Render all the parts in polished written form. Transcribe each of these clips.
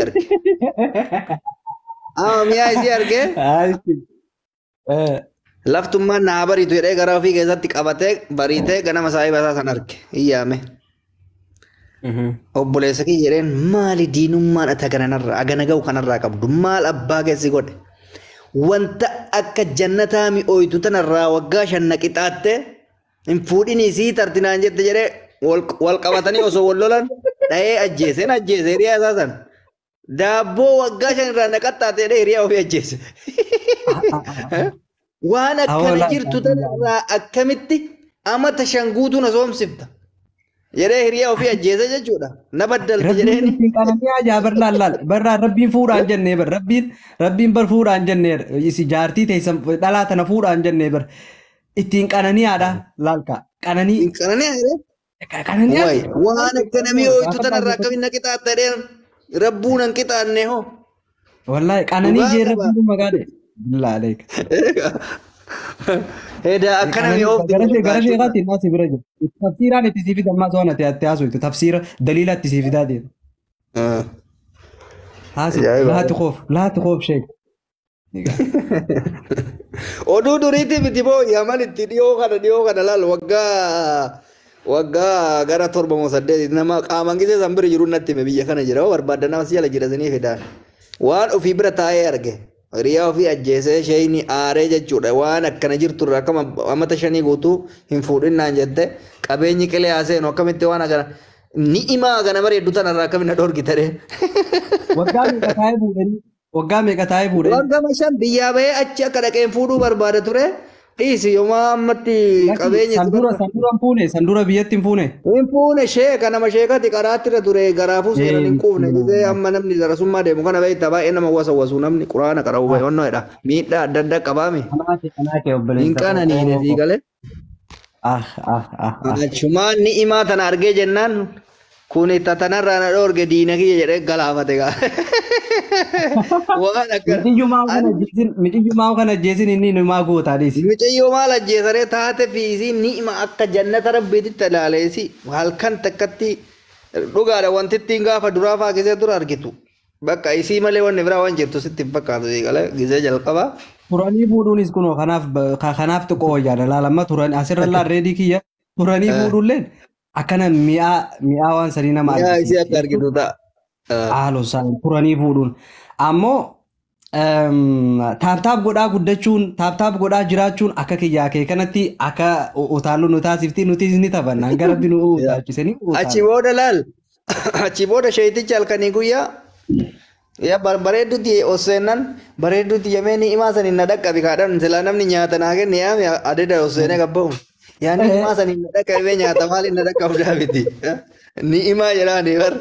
arge. Mi'a isii arge laftummaan naa bariitu jedhee gara ofii keessatti qabatee bariitee ganama saahiba isaa san arge iyyaame. Obboleessa kiyya jedheen maali diinummaan ata kanarraa agana ga'u kanarraa qabdu maal abbaa keessi godhe wanta akka jannataa mi'ooytu tanarraa waggaa 5 qixaatte hin fuudhinii sii tartinaan jette jedhee wal qabatanii osoo wal lolan dha'ee ajjeeseen ajjeese hiriyaa isaa san daabboo waggaa 5 irraa naqaxxaate jedhee hiriyaa ofii ajjeese. Waan akkana jirtu tanarraa akkamitti amata 5 guutuu na soomsifta. Yeree hiriyaa ofii ajjeese jechuudha. Na baddalti jedheeni. Rabbiin qananii ajaa'iba laal barraa rabbiin fuudhaan jennee bar rabbiin bar fuudhaan jennee isi jaartii teessan dhalaa tana fuudhaan jennee bar ittiin qananiidha laalka qananii. Qananii. Waan akkana mi'ooytu tanarraa akkamiin na qixaattadheen rabbuun an qixaanne hoo. Wallaahi qananii jee rabbiin magaadhe. Laalee. Heda akkana mi'oofti. Gara sheekaatti naasi bira jiru. Tafsiiraan itti siifita ammaa so'an ati haasoftu tafsiira daliila itti siifitaa deemu. Haasi laati koof sheek. Oduu duriitii miti boo yaman itti dhiyoo kana laal waggaa gara 7 nama qaamaan gisee san bira jiru natti hime biyya kana jira barbaadda nama si jala jedhasanii fedaan waan ofii bira taa'ee arge. Hiriyaa ofii ajjeesee sheeyni aaree jechuudha waan akkana jirturraa akkama amata 5 guutuu hin fuudhinnaan jette qabeenyi qilee haaseenu akkamitti waan agana ni'imaa agana bareeddu tanarraa akkamitti na dhoorgitadhe. Waggaa meeqa taa'ee fuudhanii? Waggaa meeqa taa'ee fuudhanii? Waggaa 5 biyyaa bahee achi akka dhaqeen fuudhuu barbaada ture. Dhiisi yooma ammatti qabeenya sandura biyyatti hin fuune. Hin fuune sheeka nama sheekati qaraatti irra ture garaafuu seenan hin quufne gisee amma namni darasummaa deemu kana beektaa baay'ee nama wasawwasu namni quraana qara'uu bahe onnoo jedha miidhaa adda addaa qabaame. Hin qananiine fiigale. Achumaan ni'imaa tana argee jennaan kuni tatanarraa na dhoorge diina kiyya jedhee galaafate gaa. Waan akkana. Mixiyyumaa kana ajjeesin inni nimaa gootaadhis. Mixiyyuu maal ajjeesaree taate fiisii ni'ima akka jannata rabbiititti ilaaleesi halkan takkatti dhugaadha wanti ittiin gaafa duraa faa gisee dura argitu. Bakka isii malee wanni biraa waan jirtu sitti hin fakkaatu eegale gisee jalqabaa. Turanii fuudhuunis kunoo kanaaf xiqqoo wayyaadha laalamma turan asirra laarreedii kiyya turanii fuudhuulleen akkana mi'aa waan sadii nama argisiisa. Mi'aa isii akka argitu ta'a. Haalosaan turanii fuudhuun ammoo taaptaap godhaa guddachuun taaptaap godhaa jiraachuun akka kiyyaa kee kanatti akka utaaluu nu taasifti nuti ni taphanna hanga rabbi nu utaachisanii. Achi booda laal achi booda sheeticha halkanii guyyaa bareedduuti oseennan bareedduuti yemee ni'imaa saniin na dhaqqabi kaadhan silaa namni nyaata naa kenne yaame adeda oseenee gabba'u. Yaa ni'imaa saniin na dhaqqabee nyaata maaliin na dhaqqabu daabiti ni'imaa jedhaanii bar.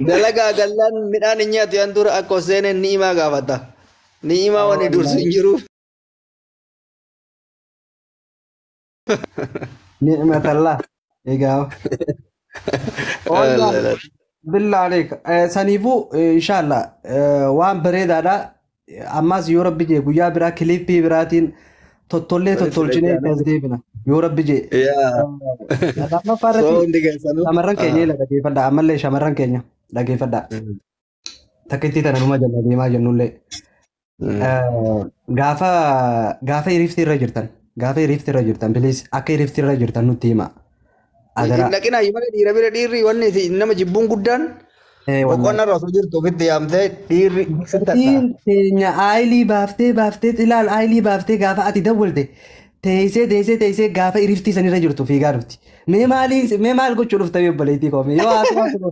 Dalagaa gallaan midhaan hin nyaatu yan dura akka oseeneen ni'imaa gaafata. Ni'imaa wani dursu hin jiru. Ni'imatallaa egaa. Billaalee saniifuu inshallah waan bareedaadha. Ammas yoo rabbi jee guyyaa biraa kilippii biraatiin tottolchinee as deebina. Yoo rabbi jee. Shamarran keenya dhaggeeffadha. Ammallee shamarran keenya dhaggeeffadha. Takkitti tana numa jala deemaa jennullee. Gaafa irifti irra jirtan bilis akka irifti irra jirtan nutti hima. Dhaqinaa yoo malee dhiira bira dhiirri wanni nama jibbuun guddaan boqonnaa irra osoo jirtu ofitti yaamtee dhiirri. Teenya aayilii baaftee ilaal aayilii baaftee gaafa ati dawwalte. Teessee gaafa iriftii sanirra jirtu fiigaa dhufti. Mee maal gochuu dhufta obboleettii koomee yoo haasofna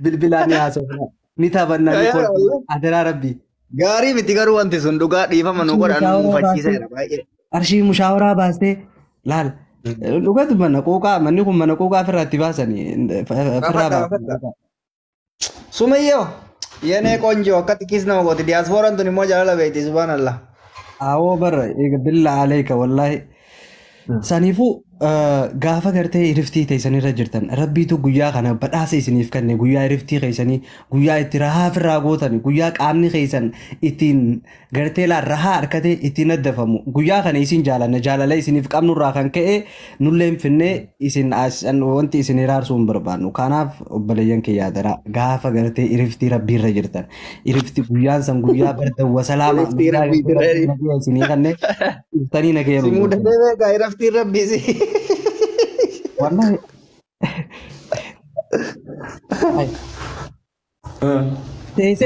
bilbilaan ni haasofna ni taphanna ni kolfu adaraa rabbii. Gaarii miti garuu wanti sun dhugaa dhiifama nu godhan mufachiiseera baay'ee. Qarshii mushaawaraa baastee laal dhugatu mana quuqaa manni kun mana quuqaa ofirraa itti baasanii ofirraa baasan. Sumayyoo yenee qonjoo akka xiqqis nama gooti diyaaspooraan tun immoo jaalala beekti subhaanallah. Awoo bara billa aleeka wallahi. Saniifuu gaafa gartee iriftii teessanirra jirtan rabbiitu guyyaa kana badhaasa isiniif kenne guyyaa iriftii keessanii guyyaa itti rahaa firraa gootan guyyaa qaamni keessan ittiin gartee rahaa harkatee ittiin addafamu guyyaa kana isin jaalanna jaalala isiniif qabnurraa kan ka'e nulleen finnee isin wanti isin iraarsu hin barbaannu kanaaf obboleeyyan kee yaadara gaafa gartee iriftii rabbiirra jirtan iriftii guyyaan san guyyaa bardawwa salaama isinii kanneen iftanii nagayyamu. Si mudatee beekaa iraftiin rabbiisi. Wallahi.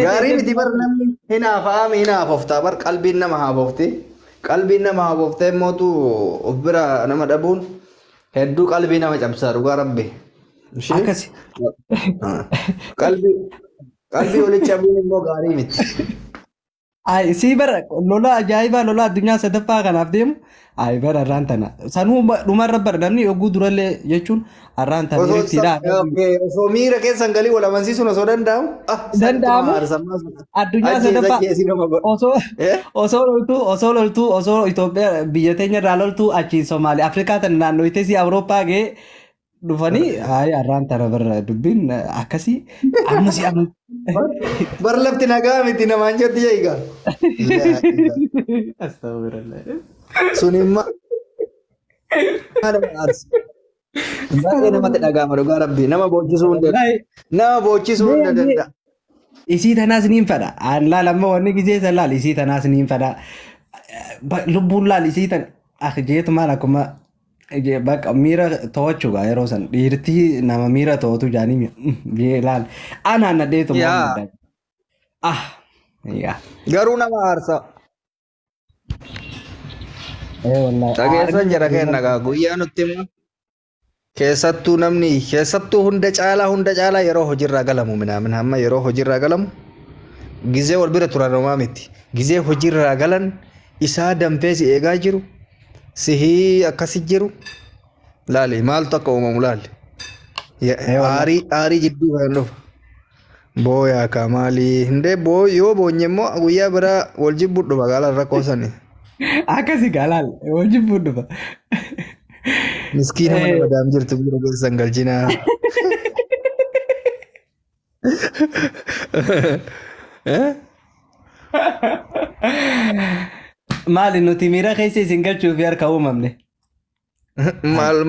Gaarii miti bar namni hin haafoftaa bar qalbiin nama haafofti. Qalbiin nama haafoftee mootu of bira nama dhabuun hedduu qalbii nama cabsaa dhugaa rabbi. Akkasi. Qalbii walitti cabuun immoo gaarii miti. Ay si bara lola ajaa'iba lola addunyaa sadaffaa kanaaf deemu ay bara arraan tana sanuu dhumarra bara namni oguu durallee jechuun arraan tana iriftiidha. Osoo miira keessan galii wal amansiisuun osoo danda'amu. Danda'amu addunyaa sadaffaa osoo loltuu osoo Itoophiyaa biyya teenya irraa loltuu achiin Somaaliyaa Afrikaa tana naannoo itteesii Awurooppaa ga'ee dhufanii ay arraan tana bara dubbiin akkasii ammasii amma. Bar lafti nagaa miti namaan jedhu jeegaa. Astagfirullah. Sunimma. Baay'ee namatti dhaga'ama dhugaa rabbi nama boochisuu hin danda'a. Nama boochisuu hin danda'a. Isii tanaas niin fedha. Aan laal amma wanni gizee san laal isii tanaas niin fedha. Lubbuun laal isii tan jeetu maal akkuma bakka miira to'achuudha yeroo san dhiirtii nama miira to'atu jaanii laal anaan nadheetu garuu nama aarsa dhageessan jira kenna guyyaa nutti immoo keessattuu hunda caalaa yeroo hojiirraa galamu minaamin hamma yeroo hojiirraa galamu gizee wal bira turan homaa miti gizee hojiirraa galan isaa danfee si eegaa jiru sihii akkasi jiru laali maaltu akka uumamu laali aarii jidduu kan dhufu booyaa kamaalii hindee yoo boonye immoo guyyaa biraa wal jibbuu dhufa gaalaan rakkoo sani akkasi gaalaal wal jibbuu dhufa miskiina mana madaam jirtu bira keessan galchinaa maali nuti miira keessa isin galchuuf harka uumamne.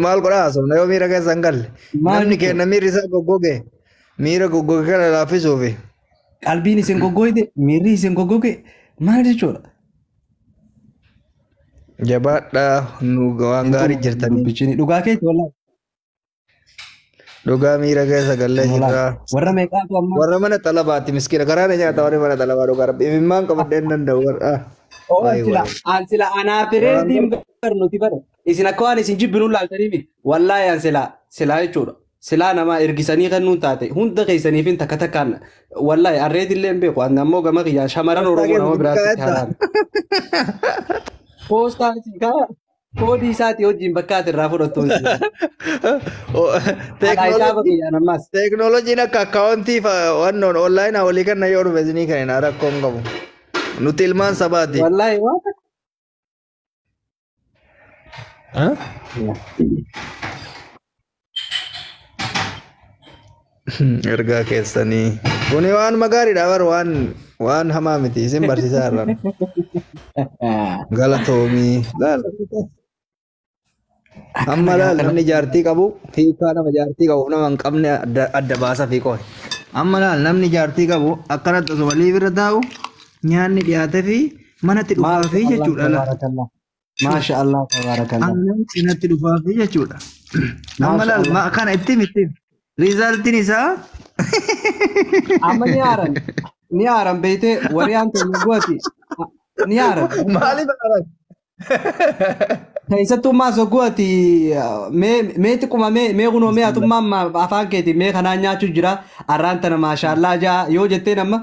Maal godhaa haasofna yoo miira keessa hin galle. Namni kenna miirri isaa goggoge miira goggoge kana laaffisuufi. Qalbiin isin goggoge miirri isin goggoge maal jechuudha? Jabaadhaa nu waan gaarii jirtanii. Dhugaa keessa walaa. Dhugaa miira keessa gallee jirra. Warra meeqaatu amma? Warra mana xalabaatti miskiina karaa na nyaata warri mana xalabaa dhugaa rabbi. Imimmaan qabadhee hin danda'u warra. Ansila anaafiree diim barnooti bara. Isin akka waan isin jibbinuu laaltanii miti. Wallaahi ansila jechuudha. Silaa nama ergisanii kennuun taate hunda keessaniif hin takka takkaan wallaahi arreetillee hin beeku. Ani ammoo gama kiyyaa shamaran Oromoo nama biraatti haaraan. Poostaan isin kaa koodii isaatii wajjin bakka ati irraa fudhattu. Teeknooloojiin akka akkaawwantii wannoon onlaayinaa walii kenna yoo dhufe isinii kan rakkoon qabu. Nuti ilmaan sabaati. Wallaahi waan ergaa keessanii kuni waan magaariidha bar waan hamaa miti isin barsiisaa irraan galatoomii amma laal namni jaartii qabu hiikaa nama jaartii qabu nama hin qabne adda baasa fi qoone amma laal namni jaartii qabu akkanatti osoo walii bira taa'u nyaanni dhiyaate fi manatti dhufaa fi jechuudha. Maasha Allah tabaarakallah. Annan cinatti dhufaa fi jechuudha. Amma laal kana ittiin riizaaltiin isaa. Amma ni haaran beeytee wariyaan ta'e gooti ni haaran. Maaliif haaran? Keessattuu maas gooti mee xiqquma mee kunoo mee atummaan afaan keetii mee kanaan nyaachuu jira arraan tana maasha Allah jaa yoo jetteen amma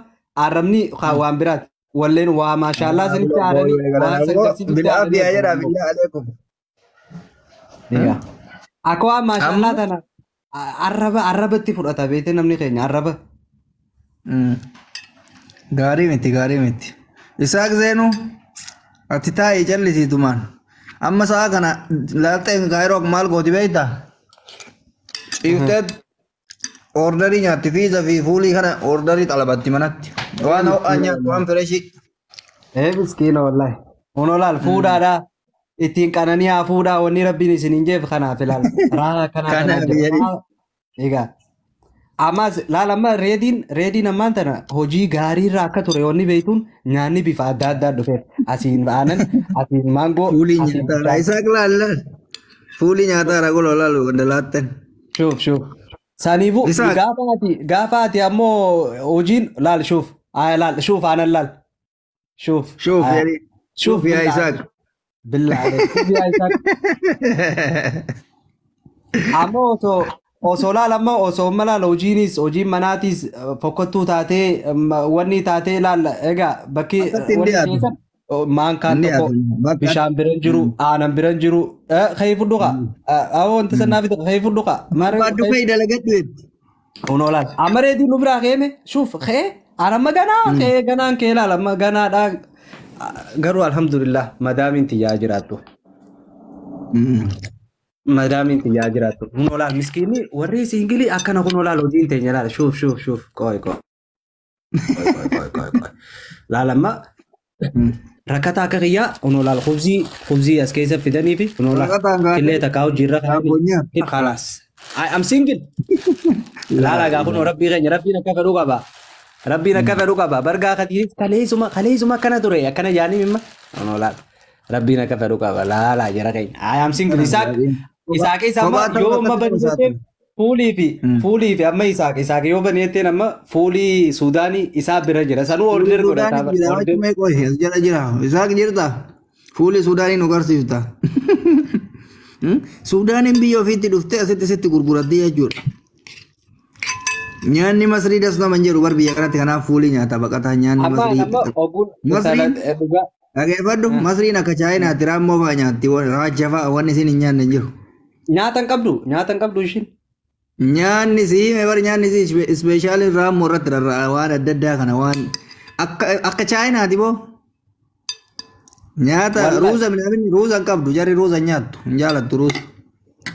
arrabni waan biraati. Walleen waa maashaallah sanitti haaranii waan saggasitti haaranii. Akka waan maashaallah tana arrabatti fudhata beekte namni keenya arraba. Gaarii miti. Isaaq Zeenuu ati taa'ee callisiitumaan Amma sa'a kana laalteen kaayiroo maal gooti beektaa? Ciifteet orderii nyaatti fiiza fi fuulii kana orderii xalabatti manatti. Waan ho'aa nyaattu waan fireshii. Miskiina wallahi. Ono laal fuudhaadhaa. Ittiin qananii haa fuudhaa wanni rabbiin isin hin jeef kanaaf ilaala. Raa kanaaf ilaala. Egaa. Ammas laal amma reediin ammaan tana hojii gaarii irraa akka ture wanni beektuun nyaanni bifa adda addaa dhufeera. Asiin aanan, asiin maangoo. Fuulii nyaataadha. Isaa laallaan. Fuulii nyaataadha goloo laalu wanda laattan. Shuuf. Saniifuu gaafa ati ammoo hojiin laal shuuf. Shuuf aanan laal. Shuuf. Shuuf yaa Isaaq. Billah yaa Isaaq. Ammoo osoo laal amma osoo malaala hojiin manaatis fokkottuu taatee wanni taatee laalla egaa bakki wanni keessa maankaan tokko bishaan biran jiru aanan biran jiru ka'ee fudhuqa wanti sannaaf ka'ee fudhuqa. Baaduu ka'ee dalagadhu jetti. Kunoo laal amma reetii nu biraa ka'eeme shuuf ka'ee aanamma ganaan ka'ee laal amma ganaadhaa garuu alhamdulillah madaamiin xiyyaa jiraattu. Madaamin xiyyaa jiraattu. Kunoo laal miskiinni warri siingilii akkana kunoo laal hojiin teenya laal shuuf qooy. Laal amma rakkataa akka kiyyaa kunoo laal khubzii as keessa fidanii fi kunoo laal killee takkaa hojiirra kaa'anii khalaas. I'm single. Laal agaa kunoo rabbiin akka fedhuu qaba. Rabbiin akka fedhuu qaba. Bargaa kaleessuma akkana ture akkana jaanii mimma kunoo laal. Rabbiin akka fedhuu qaba. Laalaa jira keenya. I'm single. Isaaq amma yoo amma baneeteen fuulii fi amma isaaq yoo baneeteen amma fuulii Suudaanii isaa bira jira. Sanuu order godhataa. Jira. Isaaq jirta. Fuulii Suudaanii nu agarsiifta. Suudaaniin biyya ofiitti dhuftee asitti gurguratti jechuudha. Nyaanni Masrii das nama hin jedhu bar biyya kanatti kanaaf fuulii nyaata baqataa nyaanni Masrii. Dhageeffadhu Masriin akka Chaayinaatti raammoo fa'aa nyaatti raajja fa'aa wanni isin hin nyaanne jiru. Nyaata hin qabdu ishiin. Nyaanni isii ispeeshaalii raammoo irratti rarra'a waan adda addaa kana waan akka Chaayinaati boo. Nyaata ruuza hin qabdu jarri ruuza hin nyaattu hin jaalattu ruuza.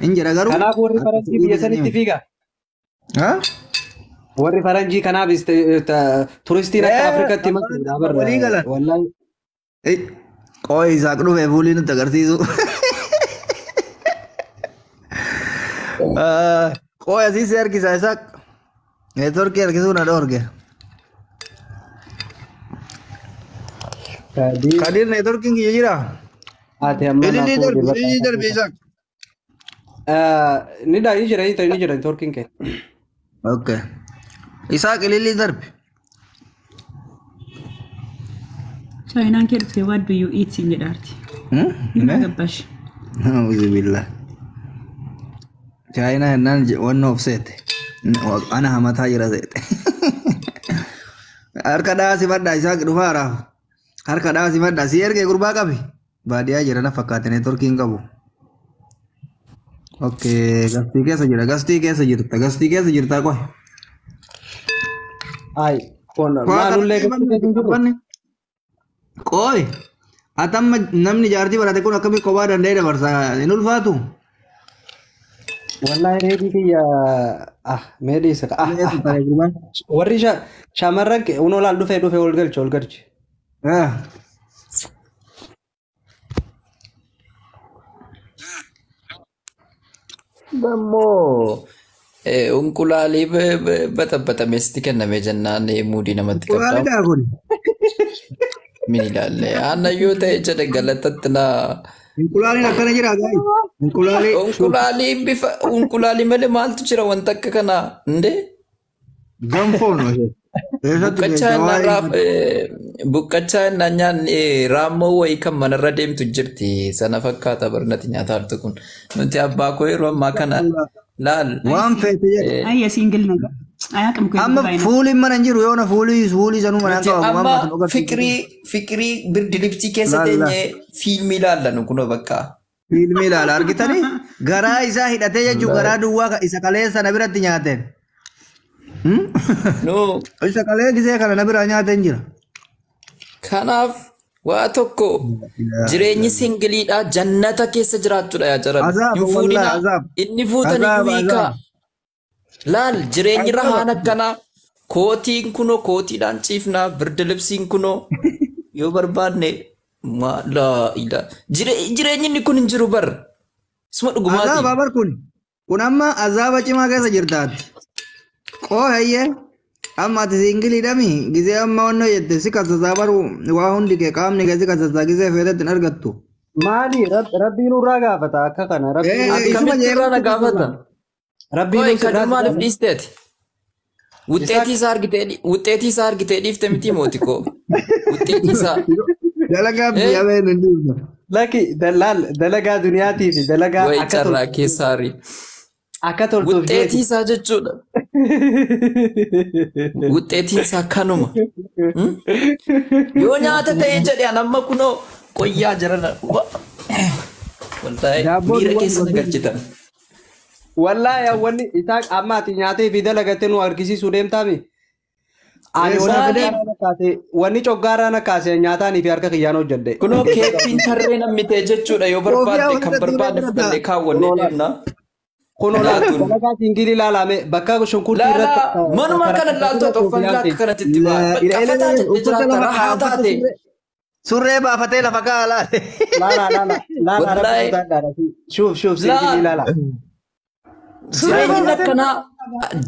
Hin jedha garuu. Kanaaf warri faranjii biyya sanitti fiiga. Warri faranjii kanaaf turistiin akka Afrikaatti walii galan. Qooyi Isaaq dhufee fuulii nutti agarsiisu. Qooyi asii si harkisa Isaaq. Neetworkii harkisuu na dhoorge. Kadir neetworkiin kiyya jira. Ililii darbe Isaaq. Ni jira neetworkiin kee. Okay. Isaaq ililii darbe. So inaan kee dhufte what do you eat in jedhaarti. Nama gabbash. Auzubillah. Chaayinaa hennaan wanna ofseete. Ana hamataa jira seete. Harka dhaasi baddaa Isaaq dhufaara. Harka dhaasi baddaa si ergee gurbaa qabi. Baadiyyaa jira na fakkaate neetworkiin qabu. Okay, gastii keessa jirta qoy. Ay, maalullee Qoy, atamma namni jaartii barate kun akkamii kophaa danda'ee dabarsa hin ulfaatu? Wallahi reedii kiyya meedhiisa warri shamarran unoo laal dhufee ol galchi. Dammoo unqulaalii baxabaxameesti kenname jennaan muudii namatti qabda. Min ilaalle aannayyoo ta'e jedhe galatatti naa. Unqulaaliin akkana jira unqulaalii malee maaltu jira wanta akka kanaa indee? Ganfoon buqqachaa innaan nyaanni raammoo wayii kan manarra deemtu jirti sana fakkaata barnati nyaataa jirtu kun nuti abbaa koo yeroo ammaa kana laal. Waan feete jedhe. Ayya siingil naga. Amma fuuliin mana jiru yoona fuulii sanuu manaan qabu. Amma fikirii birdi lipsii keessa teenyee fiilmii ilaallan kunoo bakka. Fiilmii ilaala argitanii garaa isaa hidhatee jechuun garaa duwwaa isa kaleessa na biratti nyaateen. Isa kalee gisee kana na bira nyaateen jira. Kanaaf Waa tokko jireenyi singiliidha jannata keessa jiraachuudha yaa jaran. Azaab, Hin wallahi, fuudhina azaab. inni fuutanii Azaab, wiikaa. azaab. Laal jireenyi rahaan akkanaa kootiin kunoo kootiidhaan ciifnaa birda libsiin kunoo yoo barbaanne laa ila jireenyi inni kun hin jiru bar isuma dhugumaati. Azaaba bar kun amma azaaba cimaa keessa jirtaati. Qoohayyee amma ati singiliidhami gisee amma wannoo jette si kasasaa baru waa hundi kee qaamni kee si kasasaa gisee feetetti hin argattu. Maali rabbiin irraa gaafata akka kana rabbiin Akkamitti irraa na gaafatan? rabbiin Koi irraa kan maaliif dhiisteeti? Wuxxeetii isaa argitee dhiifte miti mooti koo. Wuxxeetii isaa. Dalagaa biyya ba'een hin dhiifne. Laki dalagaa duniyaatii fi dalagaa Wayi carraa keessaarii. akka toltuuf Wuxxeetii isaa jechuudha. Wuxxeetiin isaa kanuma. Yoo nyaata ta'ee jedhe amma kunoo qoyyaa jirana. Wallahi miira keessa na galchitan. Wallahi wanni isaa amma ati nyaatee fi dalagattee nu argisiisuu deemtaami. Ani wanni coggaaraa na kaase nyaataan fi harka kiyyaan hojjedhe. Kunoo keekkiin tarree nammitee jechuudha yoo barbaadde kan barbaadde fudhannee kaawwannee deemna. Kun dalagaa singilii ilaalame bakka shunkurtii irratti. Manuma kana laaltoo toffannaa akka kanatti itti ba'a. Qafataa jettee jiraata rahaa taate. Surree baafatee lafa kaa'aa laale. Laala. Shuuf singilii ilaala. Jireenyi akkanaa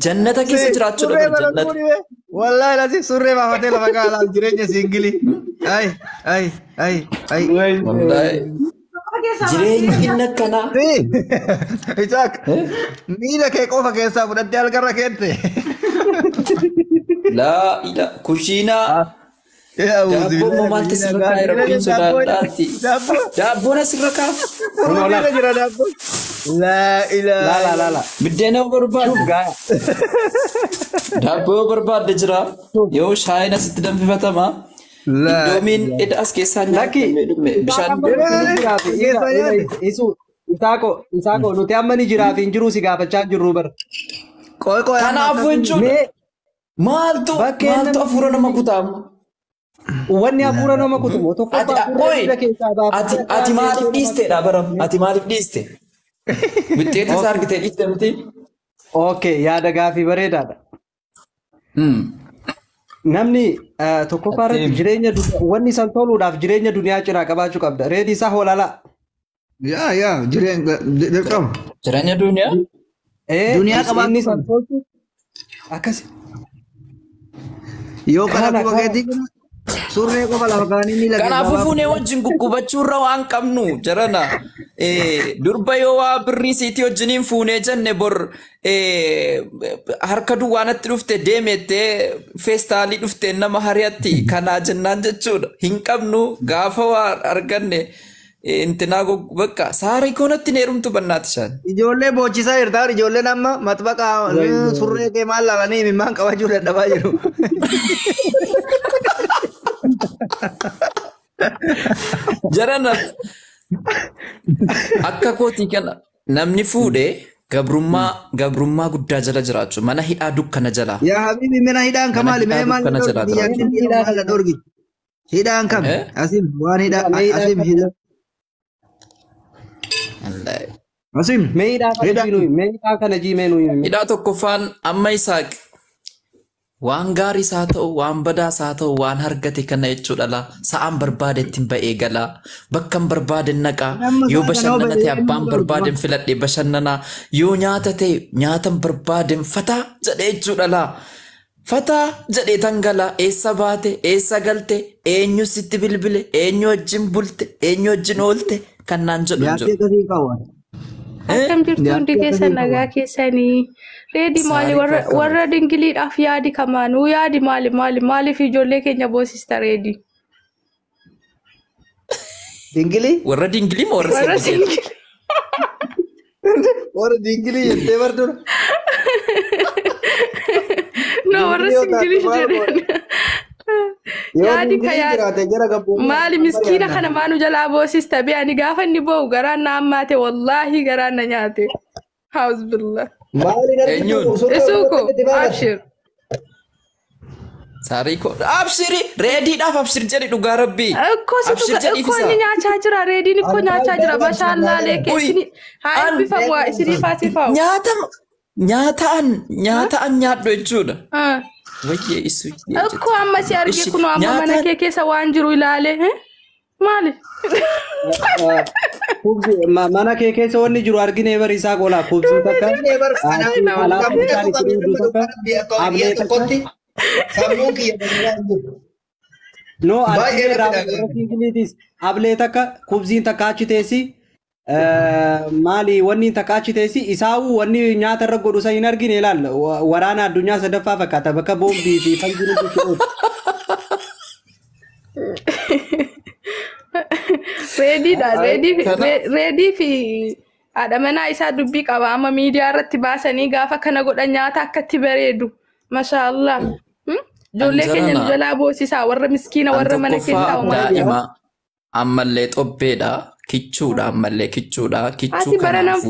jannata keessa jiraachuudha bar jannata. Wallahi lasi surree baafatee lafa kaa'aa laale jireenya singilii. Ay. Wallahi. Jireenyi inni akkanaa. Isaak miila kee qofa keessaa fudhattee halkarra keette. Laa ila kushiinaa. Daabboon moo maalti sirra kaa'e rabbiin sodaadhaatti. Daabboon asirra kaa'e. Jira daabboon. Laa ilaa. Laala. Biddeena yoo barbaadde. Daabboo yoo barbaadde jira. Yoo shaayiin asitti danfifatama. Iddoomiin edda as keessaa nyaatame dhume bishaan. Isaako nuti amma ni jiraa fi hin jiruu si gaafachaa jirru bara. Kanaafuu jechuudha. Maaltu hafuura nama kutaamu? Wanni hafuura nama kutumu tokko ati maaliif dhiisteedha baram? Ati maaliif dhiiste? Wuxxeetii isaa argitee dhiiste miti? Okay, yaada gaafii bareedaadha. Namni tokkoffaa irratti jireenya wanni san toluudhaaf jireenya duniyaa ciraa qabaachuu qabda. Reedii isaa hoolala. Yaa jireenya dirqama. Jireenya duniyaa? Duniyaa qabaachuu inni san tolchu akkasi. Yoo kana quba keetii surree qofa lafa kaanii ni laga. Kanaafuu fuunee wajjin guggubachuurra waan qabnu jarana. Durba yoo waa birrii siitii wajjiniin fuunee jenne bor harka duwwaanatti dhufte deemettee feestaalii dhufte nama hariyatti kanaa jennaan jechuudha. Hin qabnu gaafa waa arganne intinaa bakka saarii koonatti neerumtu bannaati shaan. Ijoollee boochisaa jirtaan ijoolleen amma matbaqa surree kee maal laalanii himimmaan qabachuu dadhabaa jiru. Jarana akka kootii kana namni fuudhee gabrummaa guddaa jala jiraachuu mana hidhaa dukkana jala. Yaa habibi mana hidhaan kamaali mee maal dorgi hidhaan kam asim waan hidhaa asim hidhaa. Asim meedhaa kana jiimee nuyi. Hidhaa tokkoffaan amma Isaaq waan gaarii isaa ta'u waan badaa isaa ta'u waan argate kana jechuudha la sa'aan barbaade ittiin ba'ee galaa bakka barbaade naqaa yoo bashannana ta'e abbaan barbaade filadhe bashannanaa yoo nyaata ta'e nyaata barbaade fataa jedhee jechuudha la fataa jedhee tangalaa eessa baate eessa galte eenyu sitti bilbile eenyu wajjin bulte eenyu wajjin oolte kan naan jedhu jiru. Akkam jirtu hundi keessan nagaa keessanii reedi maali warra dingiliidhaaf yaadi kamaanuu yaadi maaliif ijoollee keenya boosista reedi. Dingilii? Warra dingilii moo warra singilii? Warra dingilii jettee bardura. No warra singilii jedhan. Yaadi ka yaadi maali miskiina kana maanu jalaa boosista be'ani gaafa inni boo'u garaan na hammaate wallaahi garaan na nyaate. Hausbillah. Eenyuun? Isuuko abshir. Saariko absiri reediidhaaf absir jedhi dhugaa rabbii. Akkositu inni nyaachaa jira reediin ikkoo nyaachaa jira mashaallaa leekeessini haa eebbifamu waa isinii faasifamu. Nyaataan nyaadhu jechuudha. Wayyee isu. Akkoo amma si arge kunoo amma mana kee keessa waan jiru ilaale maali? Mana kee keessa wanni jiru argine bariisaa qola kubsii takka. No, ablee takka kubziin takka achi teessi maali wanni takka achi teessi isaawuu wanni nyaata irra godhu isa hin argine ilaalla waraana addunyaa sadaffaa fakkaata bakka boombii fi fanjiru jechuudha. Reedii fi haadha manaa isaa dubbii qaba amma miidiyaa irratti baasanii gaafa kana godhan nyaata akkatti bareedu. Mashallah. Ijoollee keenya jalaa boosisaa warra miskiina warra mana keessaa daa'ima ammallee xobbeedha kichuudha ammallee kichuudha kichuu kanaaf